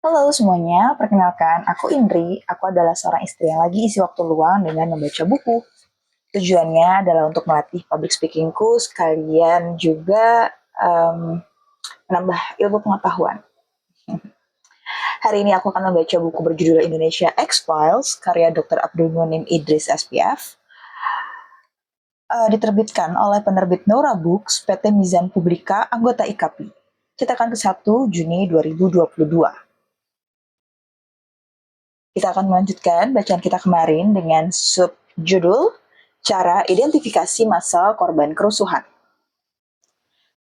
Halo semuanya, perkenalkan aku Indri. Aku adalah seorang istri yang lagi isi waktu luang dengan membaca buku. Tujuannya adalah untuk melatih public speakingku, sekalian juga menambah ilmu pengetahuan. Hari ini aku akan membaca buku berjudul Indonesia X-Files, karya Dr. Abdul Munim Idris SPF, diterbitkan oleh penerbit Nora Books, PT Mizan Publika, anggota IKAPI. Cetakan ke-1 Juni 2022. Kita akan melanjutkan bacaan kita kemarin dengan subjudul Cara Identifikasi Massal Korban Kerusuhan.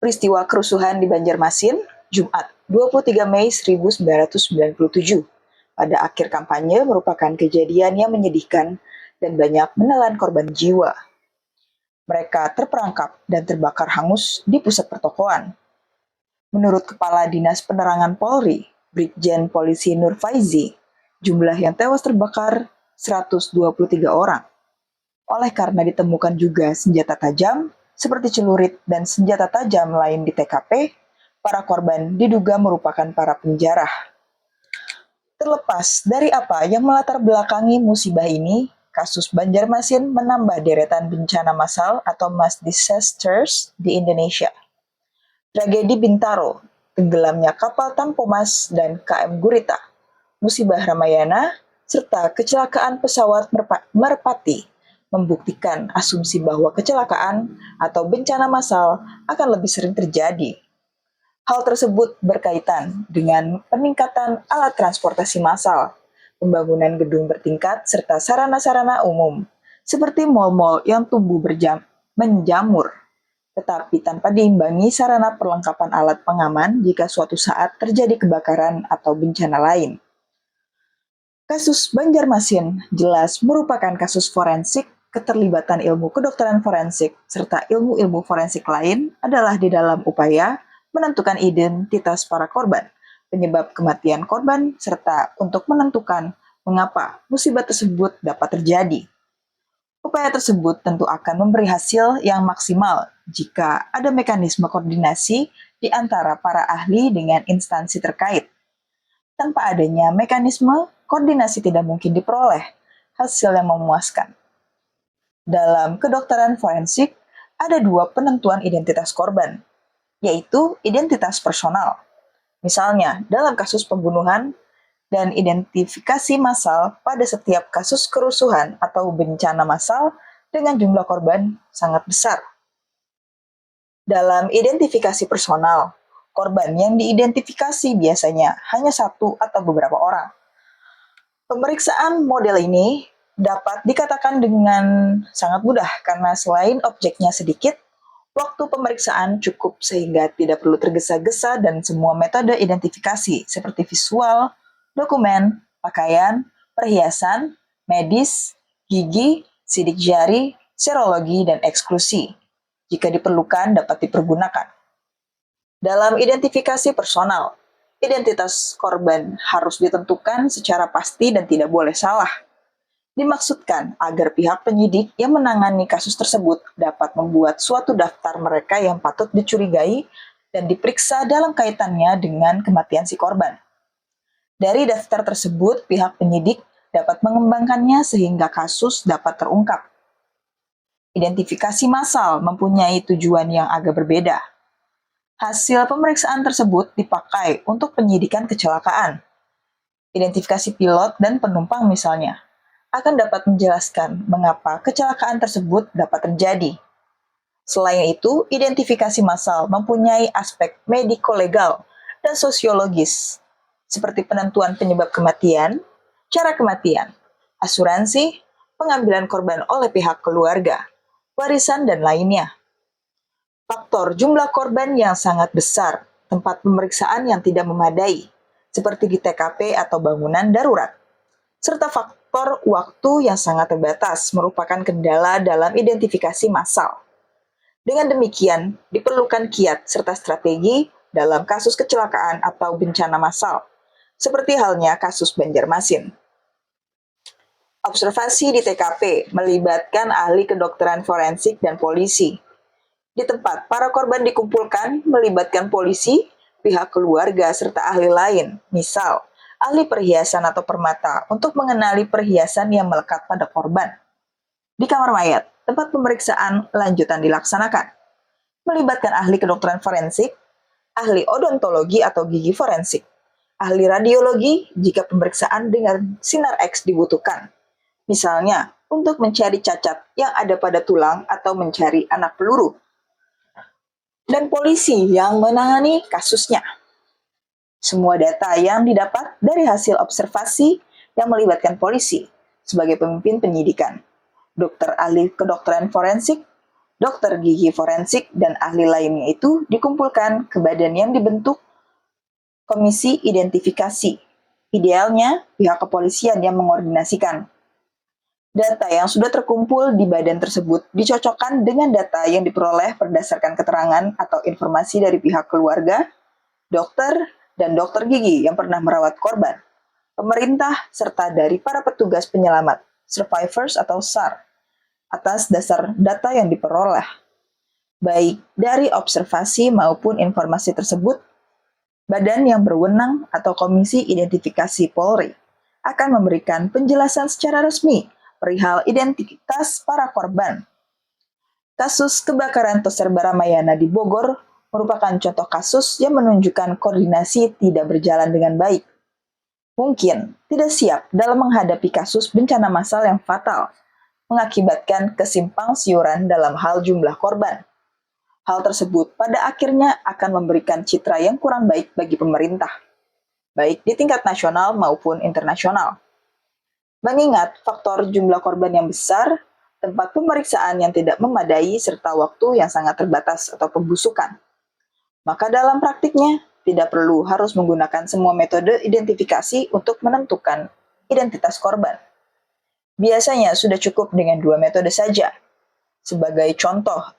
Peristiwa kerusuhan di Banjarmasin, Jumat 23 Mei 1997. Pada akhir kampanye merupakan kejadian yang menyedihkan dan banyak menelan korban jiwa. Mereka terperangkap dan terbakar hangus di pusat pertokoan. Menurut Kepala Dinas Penerangan Polri, Brigjen Polisi Nur Faizi, jumlah yang tewas terbakar 123 orang. Oleh karena ditemukan juga senjata tajam seperti celurit dan senjata tajam lain di TKP, para korban diduga merupakan para penjarah. Terlepas dari apa yang melatar belakangi musibah ini, kasus Banjarmasin menambah deretan bencana massal atau mass disasters di Indonesia. Tragedi Bintaro, tenggelamnya kapal Tampomas dan KM Gurita, musibah Ramayana, serta kecelakaan pesawat Merpati membuktikan asumsi bahwa kecelakaan atau bencana massal akan lebih sering terjadi. Hal tersebut berkaitan dengan peningkatan alat transportasi massal, pembangunan gedung bertingkat, serta sarana-sarana umum, seperti mal-mal yang tumbuh menjamur, tetapi tanpa diimbangi sarana perlengkapan alat pengaman jika suatu saat terjadi kebakaran atau bencana lain. Kasus Banjarmasin jelas merupakan kasus forensik. Keterlibatan ilmu kedokteran forensik serta ilmu-ilmu forensik lain adalah di dalam upaya menentukan identitas para korban, penyebab kematian korban, serta untuk menentukan mengapa musibah tersebut dapat terjadi. Upaya tersebut tentu akan memberi hasil yang maksimal jika ada mekanisme koordinasi di antara para ahli dengan instansi terkait. Tanpa adanya mekanisme, koordinasi tidak mungkin diperoleh hasil yang memuaskan. Dalam kedokteran forensik, ada dua penentuan identitas korban, yaitu identitas personal. Misalnya, dalam kasus pembunuhan dan identifikasi massal pada setiap kasus kerusuhan atau bencana massal dengan jumlah korban sangat besar. Dalam identifikasi personal, korban yang diidentifikasi biasanya hanya satu atau beberapa orang. Pemeriksaan model ini dapat dikatakan dengan sangat mudah karena selain objeknya sedikit, waktu pemeriksaan cukup sehingga tidak perlu tergesa-gesa dan semua metode identifikasi seperti visual, dokumen, pakaian, perhiasan, medis, gigi, sidik jari, serologi, dan eksklusi. Jika diperlukan dapat dipergunakan. Dalam identifikasi personal, identitas korban harus ditentukan secara pasti dan tidak boleh salah. Dimaksudkan agar pihak penyidik yang menangani kasus tersebut dapat membuat suatu daftar mereka yang patut dicurigai dan diperiksa dalam kaitannya dengan kematian si korban. Dari daftar tersebut, pihak penyidik dapat mengembangkannya sehingga kasus dapat terungkap. Identifikasi massal mempunyai tujuan yang agak berbeda. Hasil pemeriksaan tersebut dipakai untuk penyidikan kecelakaan. Identifikasi pilot dan penumpang misalnya akan dapat menjelaskan mengapa kecelakaan tersebut dapat terjadi. Selain itu, identifikasi massal mempunyai aspek mediko-legal dan sosiologis, seperti penentuan penyebab kematian, cara kematian, asuransi, pengambilan korban oleh pihak keluarga, warisan, dan lainnya. Faktor jumlah korban yang sangat besar, tempat pemeriksaan yang tidak memadai, seperti di TKP atau bangunan darurat, serta faktor waktu yang sangat terbatas merupakan kendala dalam identifikasi massal. Dengan demikian, diperlukan kiat serta strategi dalam kasus kecelakaan atau bencana massal, seperti halnya kasus Banjarmasin. Observasi di TKP melibatkan ahli kedokteran forensik dan polisi. Di tempat para korban dikumpulkan melibatkan polisi, pihak keluarga, serta ahli lain, misal ahli perhiasan atau permata untuk mengenali perhiasan yang melekat pada korban. Di kamar mayat, tempat pemeriksaan lanjutan dilaksanakan, melibatkan ahli kedokteran forensik, ahli odontologi atau gigi forensik, ahli radiologi jika pemeriksaan dengan sinar X dibutuhkan. Misalnya, untuk mencari cacat yang ada pada tulang atau mencari anak peluru. Dan polisi yang menangani kasusnya. Semua data yang didapat dari hasil observasi yang melibatkan polisi sebagai pemimpin penyidikan, dokter ahli kedokteran forensik, dokter gigi forensik, dan ahli lainnya itu dikumpulkan ke badan yang dibentuk komisi identifikasi. Idealnya, pihak kepolisian yang mengordinasikan. Data yang sudah terkumpul di badan tersebut dicocokkan dengan data yang diperoleh berdasarkan keterangan atau informasi dari pihak keluarga, dokter, dan dokter gigi yang pernah merawat korban, pemerintah, serta dari para petugas penyelamat, survivors atau SAR, atas dasar data yang diperoleh. Baik dari observasi maupun informasi tersebut, badan yang berwenang atau Komisi Identifikasi Polri akan memberikan penjelasan secara resmi perihal identitas para korban. Kasus kebakaran Toser Baramayana di Bogor merupakan contoh kasus yang menunjukkan koordinasi tidak berjalan dengan baik. Mungkin tidak siap dalam menghadapi kasus bencana massal yang fatal, mengakibatkan kesimpangsiuran dalam hal jumlah korban. Hal tersebut pada akhirnya akan memberikan citra yang kurang baik bagi pemerintah, baik di tingkat nasional maupun internasional. Mengingat faktor jumlah korban yang besar, tempat pemeriksaan yang tidak memadai, serta waktu yang sangat terbatas atau pembusukan. Maka dalam praktiknya, tidak perlu harus menggunakan semua metode identifikasi untuk menentukan identitas korban. Biasanya sudah cukup dengan 2 metode saja. Sebagai contoh,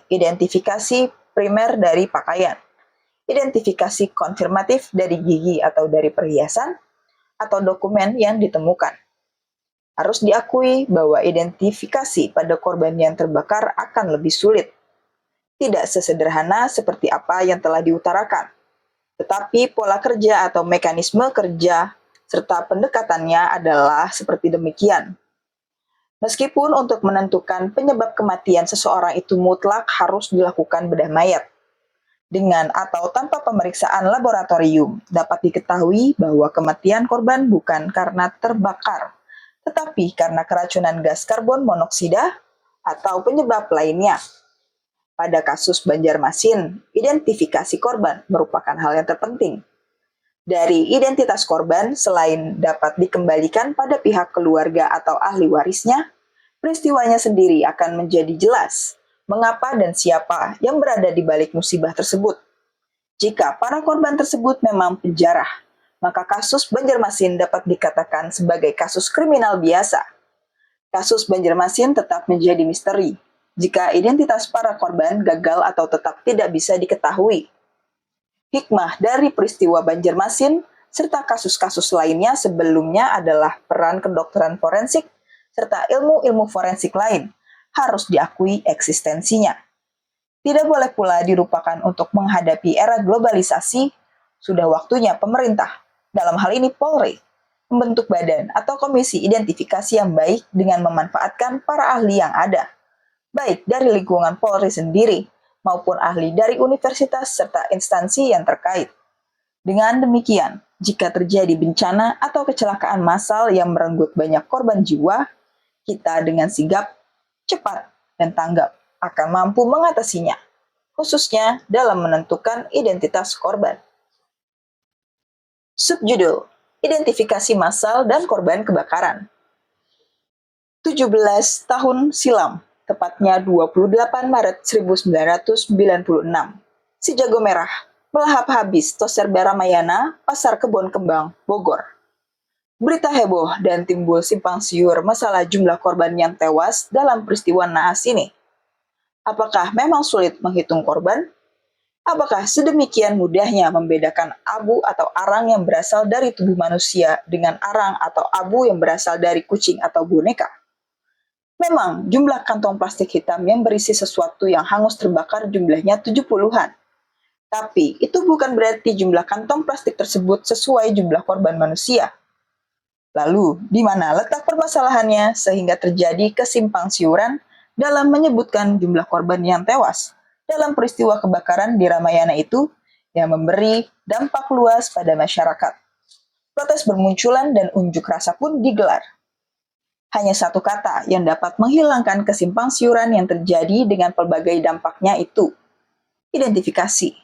identifikasi primer dari pakaian, identifikasi konfirmatif dari gigi atau dari perhiasan, atau dokumen yang ditemukan. Harus diakui bahwa identifikasi pada korban yang terbakar akan lebih sulit. Tidak sesederhana seperti apa yang telah diutarakan, tetapi pola kerja atau mekanisme kerja serta pendekatannya adalah seperti demikian. Meskipun untuk menentukan penyebab kematian seseorang itu mutlak harus dilakukan bedah mayat, dengan atau tanpa pemeriksaan laboratorium, dapat diketahui bahwa kematian korban bukan karena terbakar, tetapi karena keracunan gas karbon monoksida atau penyebab lainnya. Pada kasus Banjarmasin, identifikasi korban merupakan hal yang terpenting. Dari identitas korban, selain dapat dikembalikan pada pihak keluarga atau ahli warisnya, peristiwanya sendiri akan menjadi jelas mengapa dan siapa yang berada di balik musibah tersebut. Jika para korban tersebut memang penjara, maka kasus Banjarmasin dapat dikatakan sebagai kasus kriminal biasa. Kasus Banjarmasin tetap menjadi misteri jika identitas para korban gagal atau tetap tidak bisa diketahui. Hikmah dari peristiwa Banjarmasin serta kasus-kasus lainnya sebelumnya adalah peran kedokteran forensik serta ilmu-ilmu forensik lain harus diakui eksistensinya. Tidak boleh pula dilupakan untuk menghadapi era globalisasi, sudah waktunya pemerintah, dalam hal ini Polri, membentuk badan atau komisi identifikasi yang baik dengan memanfaatkan para ahli yang ada, baik dari lingkungan Polri sendiri maupun ahli dari universitas serta instansi yang terkait. Dengan demikian, jika terjadi bencana atau kecelakaan massal yang merenggut banyak korban jiwa, kita dengan sigap, cepat, dan tanggap akan mampu mengatasinya, khususnya dalam menentukan identitas korban. Subjudul, Identifikasi Massal dan Korban Kebakaran. 17 tahun silam, tepatnya 28 Maret 1996, si jago merah melahap habis Toser Baramayana, Pasar Kebon Kembang, Bogor. Berita heboh dan timbul simpang siur masalah jumlah korban yang tewas dalam peristiwa naas ini. Apakah memang sulit menghitung korban? Apakah sedemikian mudahnya membedakan abu atau arang yang berasal dari tubuh manusia dengan arang atau abu yang berasal dari kucing atau boneka? Memang jumlah kantong plastik hitam yang berisi sesuatu yang hangus terbakar jumlahnya 70-an. Tapi itu bukan berarti jumlah kantong plastik tersebut sesuai jumlah korban manusia. Lalu, di mana letak permasalahannya sehingga terjadi kesimpangsiuran dalam menyebutkan jumlah korban yang tewas dalam peristiwa kebakaran di Ramayana itu yang memberi dampak luas pada masyarakat. Protes bermunculan dan unjuk rasa pun digelar. Hanya satu kata yang dapat menghilangkan kesimpangsiuran yang terjadi dengan pelbagai dampaknya itu, identifikasi.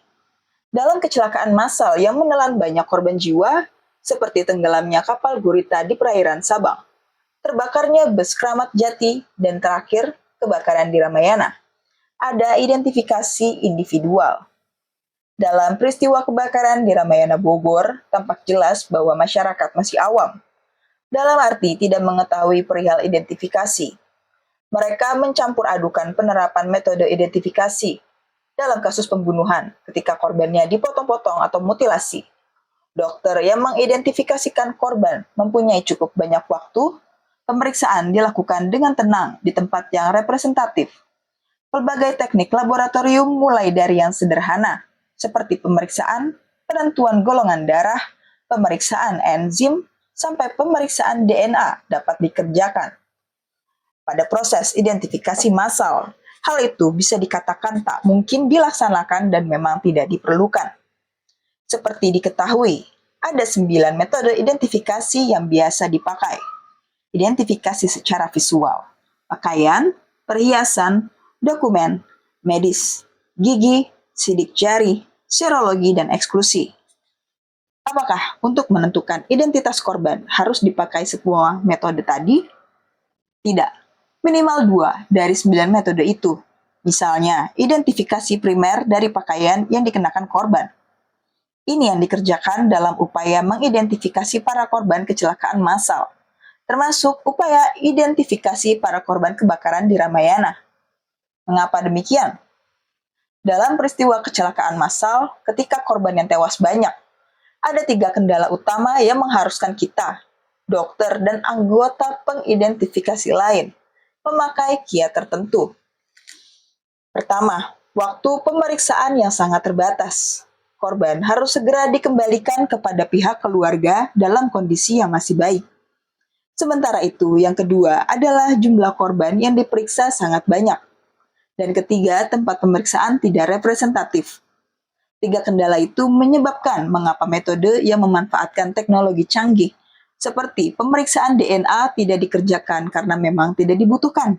Dalam kecelakaan massal yang menelan banyak korban jiwa, seperti tenggelamnya kapal gurita di perairan Sabang, terbakarnya bus Kramat Jati, dan terakhir kebakaran di Ramayana, ada identifikasi individual. Dalam peristiwa kebakaran di Ramayana Bogor, tampak jelas bahwa masyarakat masih awam, dalam arti tidak mengetahui perihal identifikasi. Mereka mencampur adukan penerapan metode identifikasi dalam kasus pembunuhan ketika korbannya dipotong-potong atau mutilasi. Dokter yang mengidentifikasikan korban mempunyai cukup banyak waktu. Pemeriksaan dilakukan dengan tenang di tempat yang representatif. Pelbagai teknik laboratorium mulai dari yang sederhana, seperti pemeriksaan penentuan golongan darah, pemeriksaan enzim, sampai pemeriksaan DNA dapat dikerjakan. Pada proses identifikasi massal, hal itu bisa dikatakan tak mungkin dilaksanakan dan memang tidak diperlukan. Seperti diketahui, ada 9 metode identifikasi yang biasa dipakai. Identifikasi secara visual, pakaian, perhiasan, dokumen, medis, gigi, sidik jari, serologi, dan eksklusi. Apakah untuk menentukan identitas korban harus dipakai semua metode tadi? Tidak. Minimal 2 dari 9 metode itu. Misalnya, identifikasi primer dari pakaian yang dikenakan korban. Ini yang dikerjakan dalam upaya mengidentifikasi para korban kecelakaan massal, termasuk upaya identifikasi para korban kebakaran di Ramayana. Mengapa demikian? Dalam peristiwa kecelakaan massal, ketika korban yang tewas banyak, ada 3 kendala utama yang mengharuskan kita, dokter dan anggota pengidentifikasi lain, memakai kiat tertentu. Pertama, waktu pemeriksaan yang sangat terbatas. Korban harus segera dikembalikan kepada pihak keluarga dalam kondisi yang masih baik. Sementara itu, yang kedua adalah jumlah korban yang diperiksa sangat banyak. Dan ketiga, tempat pemeriksaan tidak representatif. 3 kendala itu menyebabkan mengapa metode yang memanfaatkan teknologi canggih seperti pemeriksaan DNA tidak dikerjakan karena memang tidak dibutuhkan.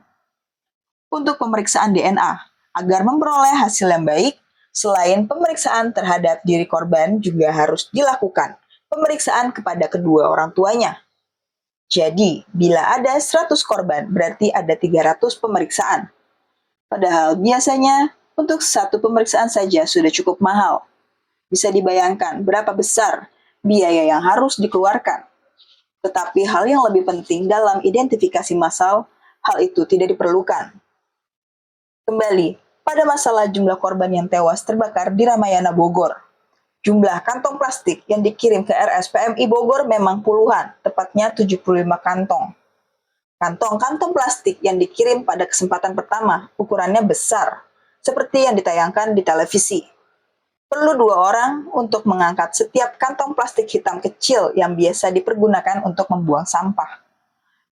Untuk pemeriksaan DNA, agar memperoleh hasil yang baik, selain pemeriksaan terhadap diri korban juga harus dilakukan pemeriksaan kepada kedua orang tuanya. Jadi, bila ada 100 korban, berarti ada 300 pemeriksaan. Padahal biasanya, untuk satu pemeriksaan saja sudah cukup mahal. Bisa dibayangkan berapa besar biaya yang harus dikeluarkan. Tetapi hal yang lebih penting dalam identifikasi massal, hal itu tidak diperlukan. Kembali, pada masalah jumlah korban yang tewas terbakar di Ramayana Bogor. Jumlah kantong plastik yang dikirim ke RSPMI Bogor memang puluhan, tepatnya 75 kantong. Kantong-kantong plastik yang dikirim pada kesempatan pertama ukurannya besar, seperti yang ditayangkan di televisi. Perlu 2 orang untuk mengangkat setiap kantong plastik hitam kecil yang biasa dipergunakan untuk membuang sampah.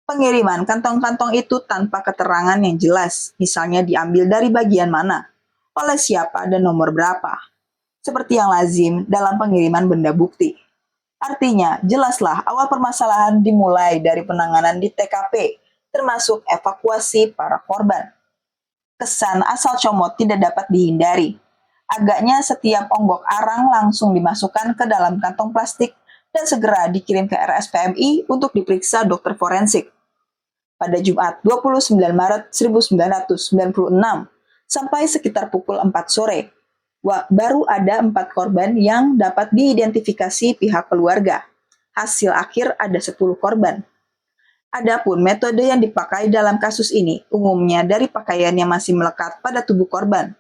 Pengiriman kantong-kantong itu tanpa keterangan yang jelas, misalnya diambil dari bagian mana, oleh siapa dan nomor berapa, seperti yang lazim dalam pengiriman benda bukti. Artinya, jelaslah awal permasalahan dimulai dari penanganan di TKP, termasuk evakuasi para korban. Kesan asal comot tidak dapat dihindari. Agaknya setiap onggok arang langsung dimasukkan ke dalam kantong plastik dan segera dikirim ke RSPMI untuk diperiksa dokter forensik. Pada Jumat 29 Maret 1996 sampai sekitar pukul 4 sore, baru ada 4 korban yang dapat diidentifikasi pihak keluarga. Hasil akhir ada 10 korban. Adapun metode yang dipakai dalam kasus ini umumnya dari pakaian yang masih melekat pada tubuh korban.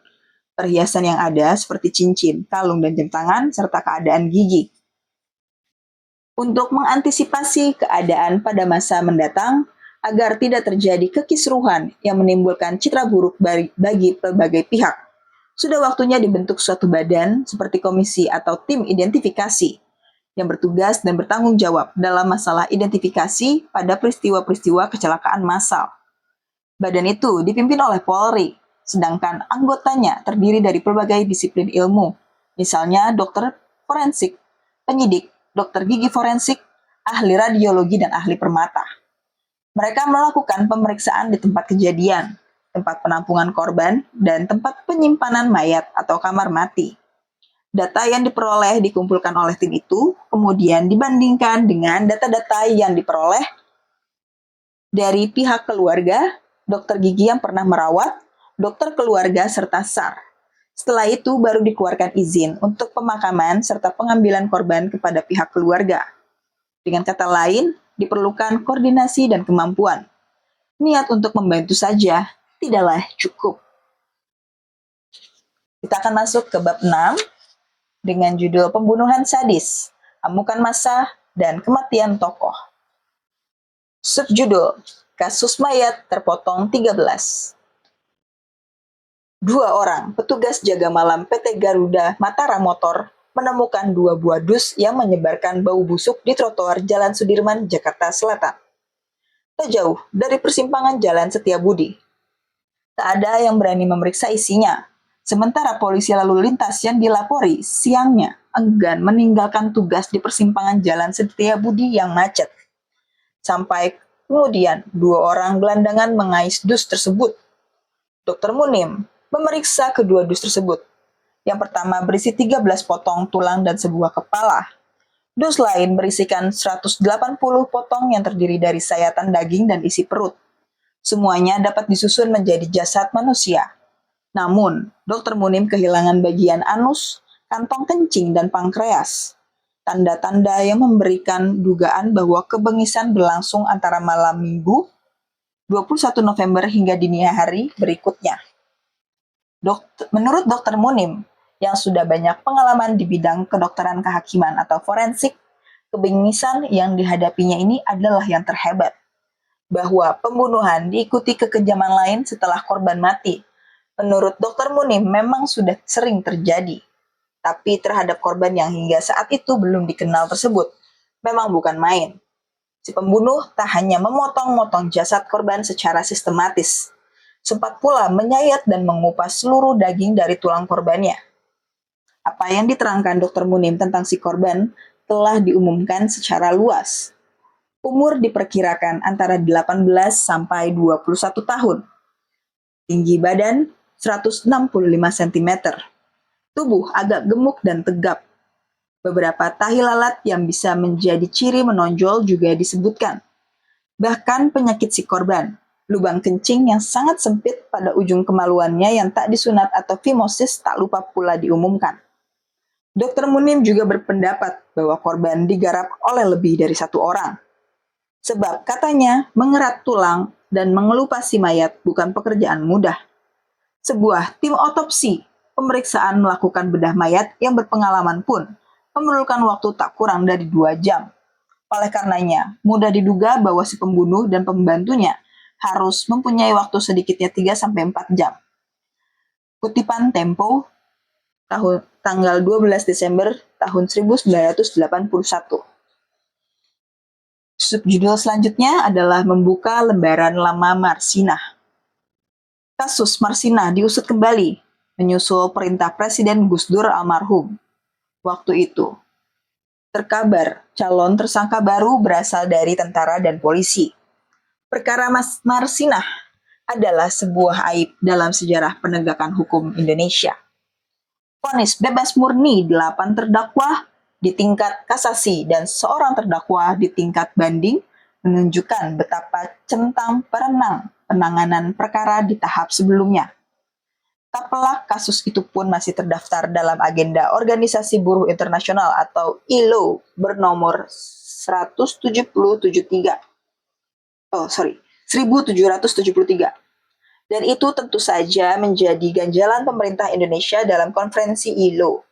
Perhiasan yang ada seperti cincin, kalung, dan jam tangan, serta keadaan gigi. Untuk mengantisipasi keadaan pada masa mendatang, agar tidak terjadi kekisruhan yang menimbulkan citra buruk bagi berbagai pihak, sudah waktunya dibentuk suatu badan seperti komisi atau tim identifikasi yang bertugas dan bertanggung jawab dalam masalah identifikasi pada peristiwa-peristiwa kecelakaan massal. Badan itu dipimpin oleh Polri, sedangkan anggotanya terdiri dari berbagai disiplin ilmu, misalnya dokter forensik, penyidik, dokter gigi forensik, ahli radiologi, dan ahli permata. Mereka melakukan pemeriksaan di tempat kejadian, tempat penampungan korban, dan tempat penyimpanan mayat atau kamar mati. Data yang diperoleh dikumpulkan oleh tim itu, kemudian dibandingkan dengan data-data yang diperoleh dari pihak keluarga, dokter gigi yang pernah merawat, dokter keluarga, serta SAR. Setelah itu baru dikeluarkan izin untuk pemakaman serta pengambilan korban kepada pihak keluarga. Dengan kata lain, diperlukan koordinasi dan kemampuan. Niat untuk membantu saja tidaklah cukup. Kita akan masuk ke bab 6 dengan judul Pembunuhan Sadis, Amukan Massa, dan Kematian Tokoh. Subjudul, Kasus Mayat Terpotong 13. Dua orang petugas jaga malam PT Garuda Mataram Motor menemukan 2 buah dus yang menyebarkan bau busuk di trotoar Jalan Sudirman, Jakarta Selatan. Tak jauh dari persimpangan Jalan Setiabudi. Tak ada yang berani memeriksa isinya, sementara polisi lalu lintas yang dilapori siangnya enggan meninggalkan tugas di persimpangan Jalan Setiabudi yang macet. Sampai kemudian 2 orang gelandangan mengais dus tersebut. Dokter Munim memeriksa kedua dus tersebut. Yang pertama berisi 13 potong tulang dan sebuah kepala. Dus lain berisikan 180 potong yang terdiri dari sayatan daging dan isi perut. Semuanya dapat disusun menjadi jasad manusia. Namun, Dokter Munim kehilangan bagian anus, kantong kencing, dan pankreas. Tanda-tanda yang memberikan dugaan bahwa kebengisan berlangsung antara malam Minggu 21 November hingga dini hari berikutnya. Menurut Dokter Munim, yang sudah banyak pengalaman di bidang kedokteran kehakiman atau forensik, kebengisan yang dihadapinya ini adalah yang terhebat. Bahwa pembunuhan diikuti kekejaman lain setelah korban mati. Menurut Dokter Munim memang sudah sering terjadi. Tapi terhadap korban yang hingga saat itu belum dikenal tersebut, memang bukan main. Si pembunuh tak hanya memotong-motong jasad korban secara sistematis, sempat pula menyayat dan mengupas seluruh daging dari tulang korbannya. Apa yang diterangkan Dokter Munim tentang si korban telah diumumkan secara luas. Umur diperkirakan antara 18 sampai 21 tahun. Tinggi badan 165 cm. Tubuh agak gemuk dan tegap. Beberapa tahi lalat yang bisa menjadi ciri menonjol juga disebutkan. Bahkan penyakit si korban, lubang kencing yang sangat sempit pada ujung kemaluannya yang tak disunat atau fimosis tak lupa pula diumumkan. Dokter Munim juga berpendapat bahwa korban digarap oleh lebih dari 1 orang. Sebab katanya mengerat tulang dan mengelupas si mayat bukan pekerjaan mudah. Sebuah tim otopsi pemeriksaan melakukan bedah mayat yang berpengalaman pun memerlukan waktu tak kurang dari 2 jam. Oleh karenanya, mudah diduga bahwa si pembunuh dan pembantunya harus mempunyai waktu sedikitnya 3-4 jam. Kutipan Tempo, tanggal 12 Desember tahun 1981. Subjudul selanjutnya adalah membuka lembaran lama Marsinah. Kasus Marsinah diusut kembali, menyusul perintah Presiden Gus Dur almarhum. Waktu itu, terkabar calon tersangka baru berasal dari tentara dan polisi. Perkara Marsinah adalah sebuah aib dalam sejarah penegakan hukum Indonesia. Vonis bebas murni 8 terdakwa di tingkat kasasi dan seorang terdakwa di tingkat banding menunjukkan betapa centang penanganan perkara di tahap sebelumnya. Tak pelak kasus itu pun masih terdaftar dalam agenda Organisasi Buruh Internasional atau ILO bernomor 1773. 1773. Dan itu tentu saja menjadi ganjalan pemerintah Indonesia dalam konferensi ILO.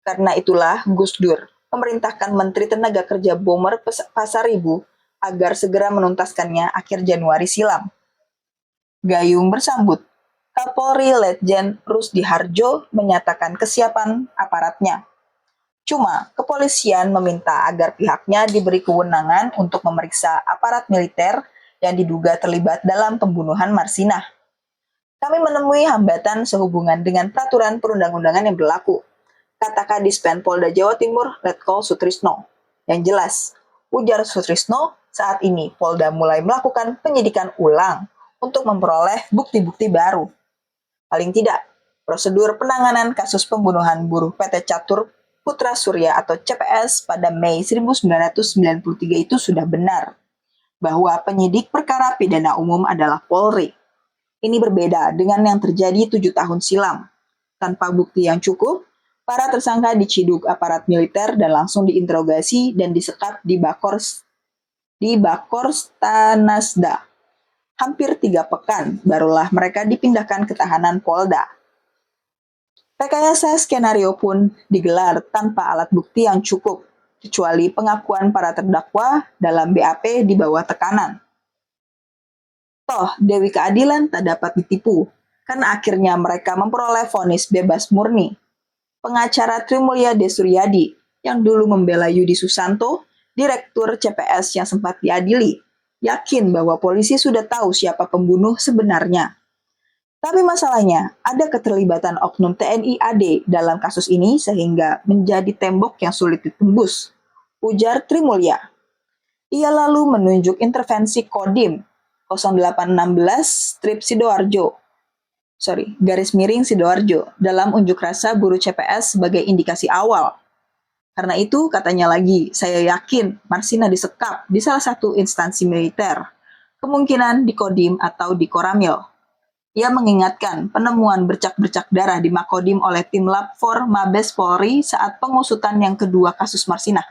Karena itulah Gus Dur memerintahkan Menteri Tenaga Kerja Bomer Pasaribu agar segera menuntaskannya akhir Januari silam. Gayung bersambut, Kapolri Letjen Rusdi Harjo menyatakan kesiapan aparatnya. Cuma, kepolisian meminta agar pihaknya diberi kewenangan untuk memeriksa aparat militer yang diduga terlibat dalam pembunuhan Marsinah. Kami menemui hambatan sehubungan dengan peraturan perundang-undangan yang berlaku, kata Kadis Penpolda Jawa Timur, Letkol Sutrisno. Yang jelas, ujar Sutrisno, saat ini Polda mulai melakukan penyidikan ulang untuk memperoleh bukti-bukti baru. Paling tidak, prosedur penanganan kasus pembunuhan buruh PT Catur Putra Surya atau CPS pada Mei 1993 itu sudah benar, bahwa penyidik perkara pidana umum adalah Polri. Ini berbeda dengan yang terjadi 7 tahun silam. Tanpa bukti yang cukup, para tersangka diciduk aparat militer dan langsung diinterogasi dan disekap di Bakors Tanasda. Hampir 3 pekan, barulah mereka dipindahkan ke tahanan Polda. Rekayasa skenario pun digelar tanpa alat bukti yang cukup, kecuali pengakuan para terdakwa dalam BAP di bawah tekanan. Toh, Dewi Keadilan tak dapat ditipu, karena akhirnya mereka memperoleh vonis bebas murni. Pengacara Trimulya Desuryadi, yang dulu membela Yudi Susanto, direktur CPS yang sempat diadili, yakin bahwa polisi sudah tahu siapa pembunuh sebenarnya. Tapi masalahnya, ada keterlibatan oknum TNI AD dalam kasus ini sehingga menjadi tembok yang sulit ditembus, ujar Trimulya. Ia lalu menunjuk intervensi Kodim 0816 Sidoarjo dalam unjuk rasa buruh CPS sebagai indikasi awal. Karena itu, katanya lagi, saya yakin Marsinah disekap di salah satu instansi militer, kemungkinan di Kodim atau di Koramil. Ia mengingatkan penemuan bercak-bercak darah di Makodim oleh tim Lab 4 Mabes Polri saat pengusutan yang kedua kasus Marsinah.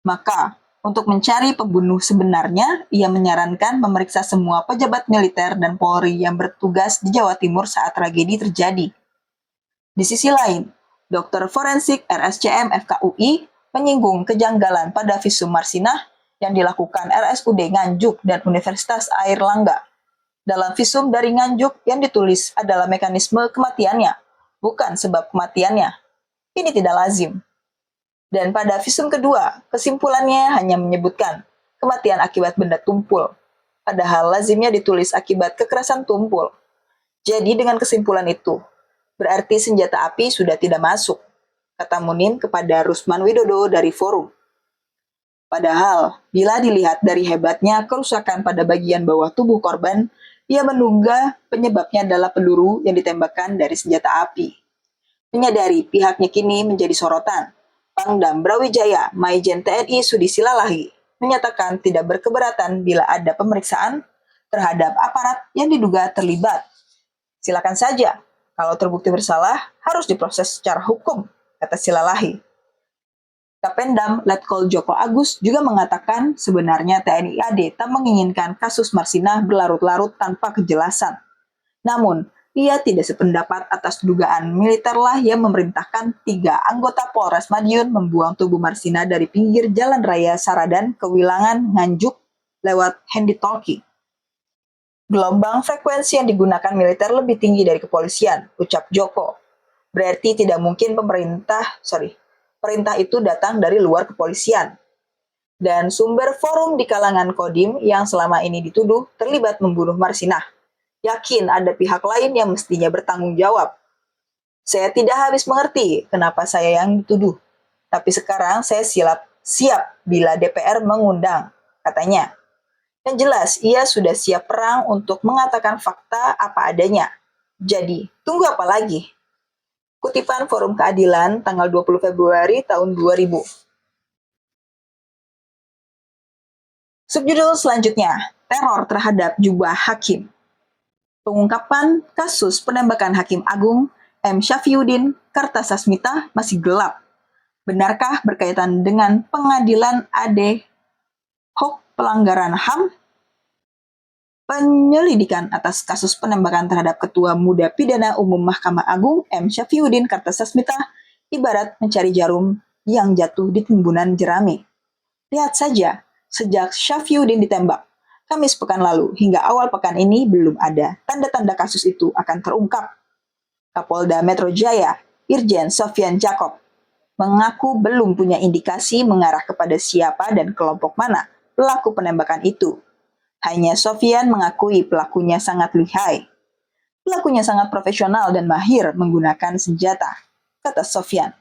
Maka, untuk mencari pembunuh sebenarnya, ia menyarankan memeriksa semua pejabat militer dan Polri yang bertugas di Jawa Timur saat tragedi terjadi. Di sisi lain, Dr. Forensik RSCM FKUI menyinggung kejanggalan pada visum Marsinah yang dilakukan RSUD Nganjuk dan Universitas Airlangga. Dalam visum dari Nganjuk yang ditulis adalah mekanisme kematiannya, bukan sebab kematiannya. Ini tidak lazim. Dan pada visum kedua, kesimpulannya hanya menyebutkan kematian akibat benda tumpul, padahal lazimnya ditulis akibat kekerasan tumpul. Jadi dengan kesimpulan itu, berarti senjata api sudah tidak masuk, kata Munim kepada Rusman Widodo dari forum. Padahal, bila dilihat dari hebatnya kerusakan pada bagian bawah tubuh korban, ia menduga penyebabnya adalah peluru yang ditembakkan dari senjata api. Menyadari pihaknya kini menjadi sorotan, Pangdam Brawijaya Maijen TNI Sudi Silalahi menyatakan tidak berkeberatan bila ada pemeriksaan terhadap aparat yang diduga terlibat. Silakan saja, kalau terbukti bersalah harus diproses secara hukum, kata Silalahi. Kapendam Letkol Joko Agus juga mengatakan sebenarnya TNI AD tak menginginkan kasus Marsinah berlarut-larut tanpa kejelasan. Namun, ia tidak sependapat atas dugaan militerlah yang memerintahkan 3 anggota Polres Madiun membuang tubuh Marsinah dari pinggir Jalan Raya Saradan ke Wilangan Nganjuk lewat Handitolki. Gelombang frekuensi yang digunakan militer lebih tinggi dari kepolisian, ucap Joko. Berarti tidak mungkin perintah itu datang dari luar kepolisian. Dan sumber forum di kalangan Kodim yang selama ini dituduh terlibat membunuh Marsinah yakin ada pihak lain yang mestinya bertanggung jawab. Saya tidak habis mengerti kenapa saya yang dituduh, tapi sekarang saya siap bila DPR mengundang, katanya. Yang jelas, ia sudah siap perang untuk mengatakan fakta apa adanya. Jadi, tunggu apa lagi? Kutipan Forum Keadilan tanggal 20 Februari tahun 2000. Subjudul selanjutnya, teror terhadap jubah hakim. Pengungkapan kasus penembakan Hakim Agung M. Syafiyuddin Kartasasmita masih gelap. Benarkah berkaitan dengan pengadilan ad hoc pelanggaran HAM? Penyelidikan atas kasus penembakan terhadap Ketua Muda Pidana Umum Mahkamah Agung M. Syafiyuddin Kartasasmita ibarat mencari jarum yang jatuh di timbunan jerami. Lihat saja, sejak Syafiyuddin ditembak, Kamis pekan lalu hingga awal pekan ini belum ada tanda-tanda kasus itu akan terungkap. Kapolda Metro Jaya, Irjen Sofyan Jacob, mengaku belum punya indikasi mengarah kepada siapa dan kelompok mana pelaku penembakan itu. Hanya Sofyan mengakui pelakunya sangat lihai. Pelakunya sangat profesional dan mahir menggunakan senjata, kata Sofyan.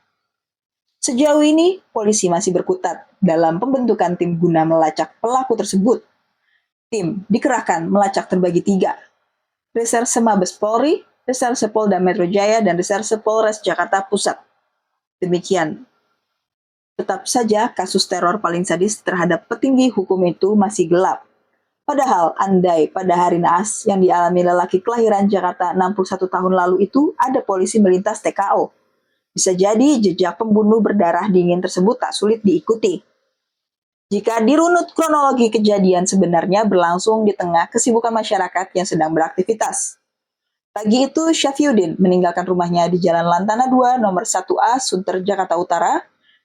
Sejauh ini, polisi masih berkutat dalam pembentukan tim guna melacak pelaku tersebut. Tim dikerahkan melacak terbagi 3. Reserse Mabes Polri, Reserse Polda Metro Jaya, dan Reserse Polres Jakarta Pusat. Demikian. Tetap saja kasus teror paling sadis terhadap petinggi hukum itu masih gelap. Padahal andai pada hari naas yang dialami lelaki kelahiran Jakarta 61 tahun lalu itu ada polisi melintas TKO. Bisa jadi jejak pembunuh berdarah dingin tersebut tak sulit diikuti. Jika dirunut kronologi kejadian sebenarnya berlangsung di tengah kesibukan masyarakat yang sedang beraktivitas. Pagi itu Syafyudin meninggalkan rumahnya di Jalan Lantana 2 nomor 1A Sunter Jakarta Utara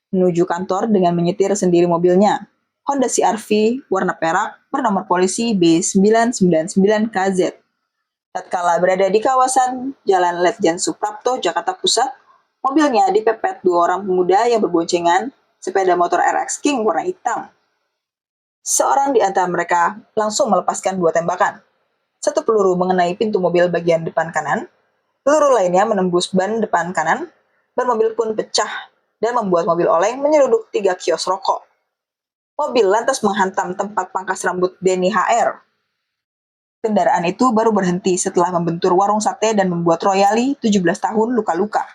menuju kantor dengan menyetir sendiri mobilnya. Honda CR-V warna perak bernomor polisi B999KZ. Tatkala berada di kawasan Jalan Letjen Suprapto, Jakarta Pusat, mobilnya dipepet 2 orang pemuda yang berboncengan sepeda motor RX King warna hitam. Seorang di antara mereka langsung melepaskan 2 tembakan. 1 peluru mengenai pintu mobil bagian depan kanan, peluru lainnya menembus ban depan kanan, ban mobil pun pecah dan membuat mobil oleng menyeruduk 3 kios rokok. Mobil lantas menghantam tempat pangkas rambut Denny HR. Kendaraan itu baru berhenti setelah membentur warung sate dan membuat Royali, 17 tahun, luka-luka.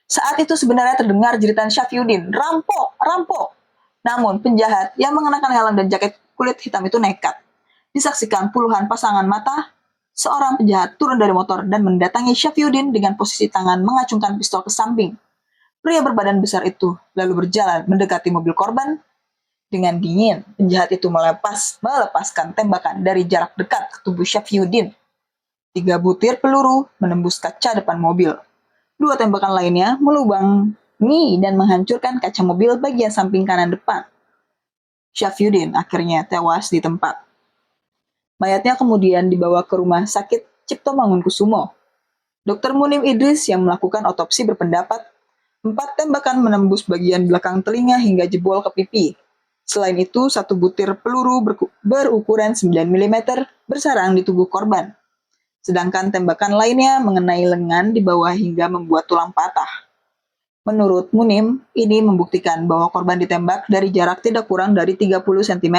Saat itu sebenarnya terdengar jeritan Syafyudin, "Rampok! Rampok!" Namun penjahat yang mengenakan helm dan jaket kulit hitam itu nekat. Disaksikan puluhan pasangan mata, seorang penjahat turun dari motor dan mendatangi Syafyudin dengan posisi tangan mengacungkan pistol ke samping. Pria berbadan besar itu lalu berjalan mendekati mobil korban. Dengan dingin, penjahat itu melepaskan tembakan dari jarak dekat ke tubuh Syafyudin. 3 butir peluru menembus kaca depan mobil. 2 tembakan lainnya melubangi dan menghancurkan kaca mobil bagian samping kanan depan. Syafyudin akhirnya tewas di tempat. Mayatnya kemudian dibawa ke rumah sakit Cipto Mangunkusumo. Dr. Munim Idris yang melakukan otopsi berpendapat 4 tembakan menembus bagian belakang telinga hingga jebol ke pipi. Selain itu, 1 butir peluru berukuran 9 mm bersarang di tubuh korban. Sedangkan tembakan lainnya mengenai lengan di bawah hingga membuat tulang patah. Menurut Munim, ini membuktikan bahwa korban ditembak dari jarak tidak kurang dari 30 cm.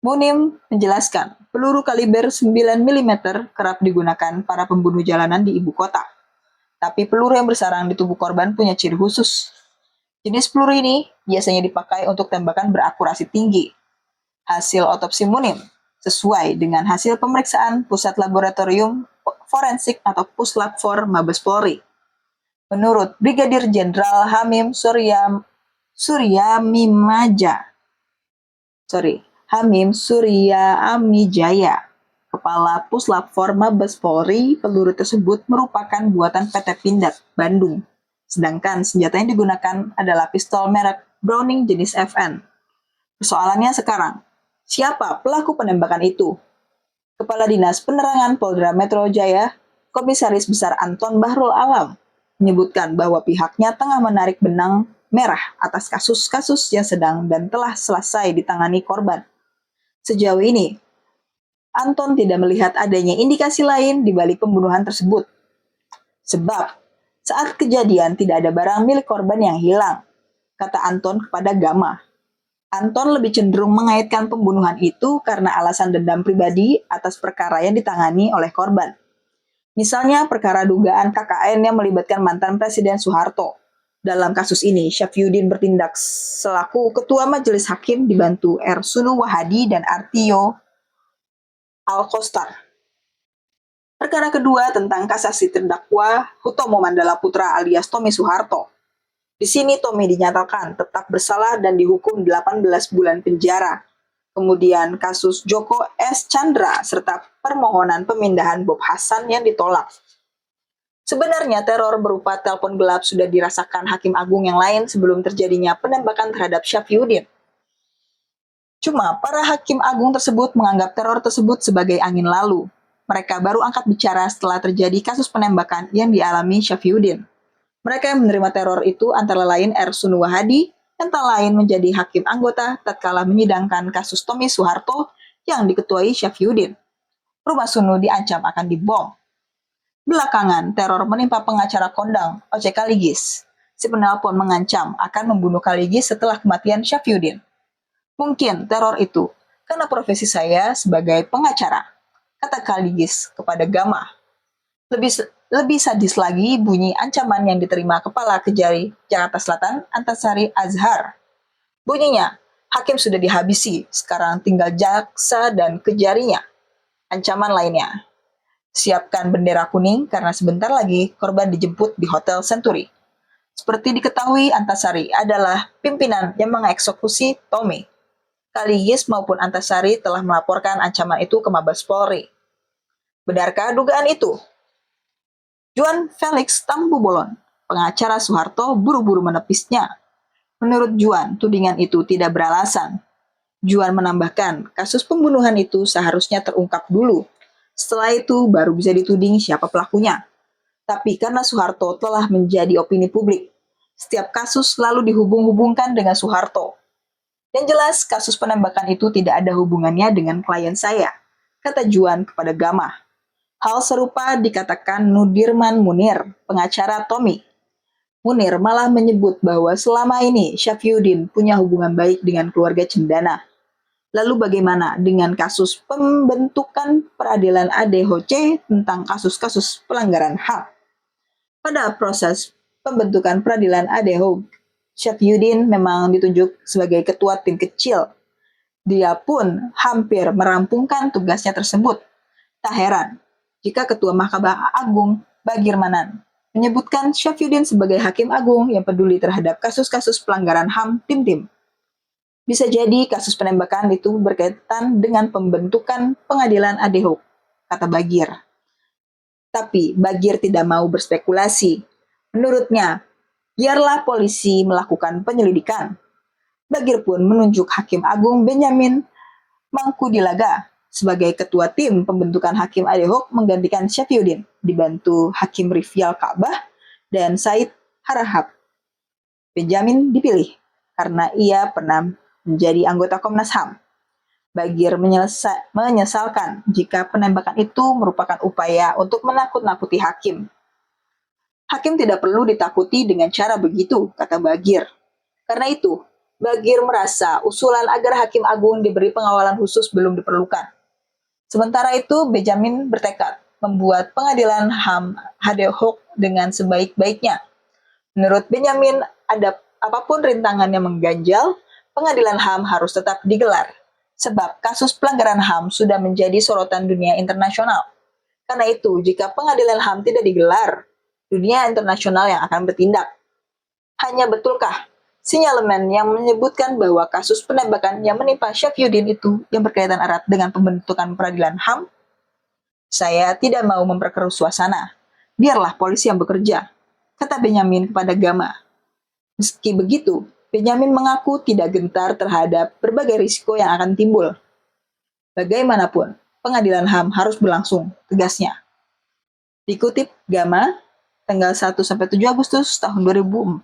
Munim menjelaskan, peluru kaliber 9 mm kerap digunakan para pembunuh jalanan di ibu kota. Tapi peluru yang bersarang di tubuh korban punya ciri khusus. Jenis peluru ini biasanya dipakai untuk tembakan berakurasi tinggi. Hasil otopsi Munim sesuai dengan hasil pemeriksaan Pusat Laboratorium Forensik atau Puslap-4 Mabes Polri. Menurut Brigadir Jenderal Hamim Surya Amijaya, Kepala Puslap-4 Mabes Polri, peluru tersebut merupakan buatan PT Pindad, Bandung. Sedangkan senjata yang digunakan adalah pistol merek Browning jenis FN. Persoalannya sekarang, siapa pelaku penembakan itu? Kepala Dinas Penerangan Polda Metro Jaya, Komisaris Besar Anton Bahrul Alam, menyebutkan bahwa pihaknya tengah menarik benang merah atas kasus-kasus yang sedang dan telah selesai ditangani korban. Sejauh ini, Anton tidak melihat adanya indikasi lain di balik pembunuhan tersebut. Sebab, saat kejadian tidak ada barang milik korban yang hilang, kata Anton kepada Gama. Anton lebih cenderung mengaitkan pembunuhan itu karena alasan dendam pribadi atas perkara yang ditangani oleh korban. Misalnya perkara dugaan KKN yang melibatkan mantan Presiden Soeharto. Dalam kasus ini, Syafyudin bertindak selaku Ketua Majelis Hakim dibantu R. Sunu Wahadi dan Artio Alkostar. Perkara kedua tentang kasasi terdakwa Hutomo Mandala Putra alias Tommy Soeharto. Di sini Tommy dinyatakan tetap bersalah dan dihukum 18 bulan penjara. Kemudian kasus Joko S. Chandra serta permohonan pemindahan Bob Hasan yang ditolak. Sebenarnya teror berupa telepon gelap sudah dirasakan Hakim Agung yang lain sebelum terjadinya penembakan terhadap Syafyudin. Cuma para hakim agung tersebut menganggap teror tersebut sebagai angin lalu. Mereka baru angkat bicara setelah terjadi kasus penembakan yang dialami Syafyuddin. Mereka yang menerima teror itu antara lain R. Sunu Wahadi, yang tak lain menjadi hakim anggota tatkala menyidangkan kasus Tommy Soeharto yang diketuai Syafyuddin. Rumah Sunu diancam akan dibom. Belakangan, teror menimpa pengacara kondang, OC Kaligis. Si penelpon mengancam akan membunuh Kaligis setelah kematian Syafyuddin. Mungkin teror itu karena profesi saya sebagai pengacara, kata Kaligis kepada Gama. Lebih sadis lagi bunyi ancaman yang diterima Kepala Kejari Jakarta Selatan, Antasari Azhar. Bunyinya, hakim sudah dihabisi, sekarang tinggal jaksa dan kejarinya. Ancaman lainnya, siapkan bendera kuning karena sebentar lagi korban dijemput di Hotel Century. Seperti diketahui, Antasari adalah pimpinan yang mengeksekusi Tommy. Kaligis maupun Antasari telah melaporkan ancaman itu ke Mabes Polri. Benarkah dugaan itu? Juan Felix Tambubolon, pengacara Soeharto, buru-buru menepisnya. Menurut Juan, tudingan itu tidak beralasan. Juan menambahkan, kasus pembunuhan itu seharusnya terungkap dulu. Setelah itu baru bisa dituding siapa pelakunya. Tapi karena Soeharto telah menjadi opini publik, setiap kasus selalu dihubung-hubungkan dengan Soeharto. Yang jelas, kasus penembakan itu tidak ada hubungannya dengan klien saya, kata Juan kepada Gama. Hal serupa dikatakan Nudirman Munir, pengacara Tommy. Munir malah menyebut bahwa selama ini Syafyuddin punya hubungan baik dengan keluarga Cendana. Lalu bagaimana dengan kasus pembentukan peradilan ADHOC tentang kasus-kasus pelanggaran HAM? Pada proses pembentukan peradilan ADHOC, Syafyuddin memang ditunjuk sebagai ketua tim kecil. Dia pun hampir merampungkan tugasnya tersebut. Tak heran jika Ketua Mahkamah Agung Bagir Manan menyebutkan Syafyuddin sebagai hakim agung yang peduli terhadap kasus-kasus pelanggaran HAM tim-tim. Bisa jadi kasus penembakan itu berkaitan dengan pembentukan pengadilan ADHOC, kata Bagir. Tapi Bagir tidak mau berspekulasi. Menurutnya, biarlah polisi melakukan penyelidikan. Bagir pun menunjuk Hakim Agung Benyamin Mangkudilaga sebagai ketua tim pembentukan Hakim ADHOC menggantikan Syafyuddin, dibantu Hakim Rifial Ka'bah dan Said Harahap. Benyamin dipilih karena ia pernah menjadi anggota Komnas HAM. Bagir menyesalkan jika penembakan itu merupakan upaya untuk menakut-nakuti hakim. Hakim tidak perlu ditakuti dengan cara begitu, kata Bagir. Karena itu, Bagir merasa usulan agar Hakim Agung diberi pengawalan khusus belum diperlukan. Sementara itu, Benjamin bertekad membuat pengadilan HAM ADHOC dengan sebaik-baiknya. Menurut Benjamin, apapun rintangan yang mengganjal, pengadilan HAM harus tetap digelar. Sebab kasus pelanggaran HAM sudah menjadi sorotan dunia internasional. Karena itu, jika pengadilan HAM tidak digelar, dunia internasional yang akan bertindak. Hanya betulkah sinyalemen yang menyebutkan bahwa kasus penembakan yang menimpa Syafyuddin itu yang berkaitan erat dengan pembentukan peradilan HAM? Saya tidak mau memperkeruh suasana. Biarlah polisi yang bekerja, kata Benyamin kepada Gama. Meski begitu, Benyamin mengaku tidak gentar terhadap berbagai risiko yang akan timbul. Bagaimanapun, pengadilan HAM harus berlangsung, tegasnya. Dikutip Gama, tanggal 1-7 Agustus tahun 2004.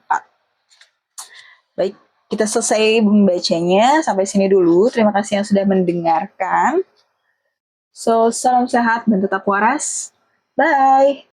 Baik, kita selesai membacanya. Sampai sini dulu. Terima kasih yang sudah mendengarkan. So, salam sehat dan tetap waras. Bye!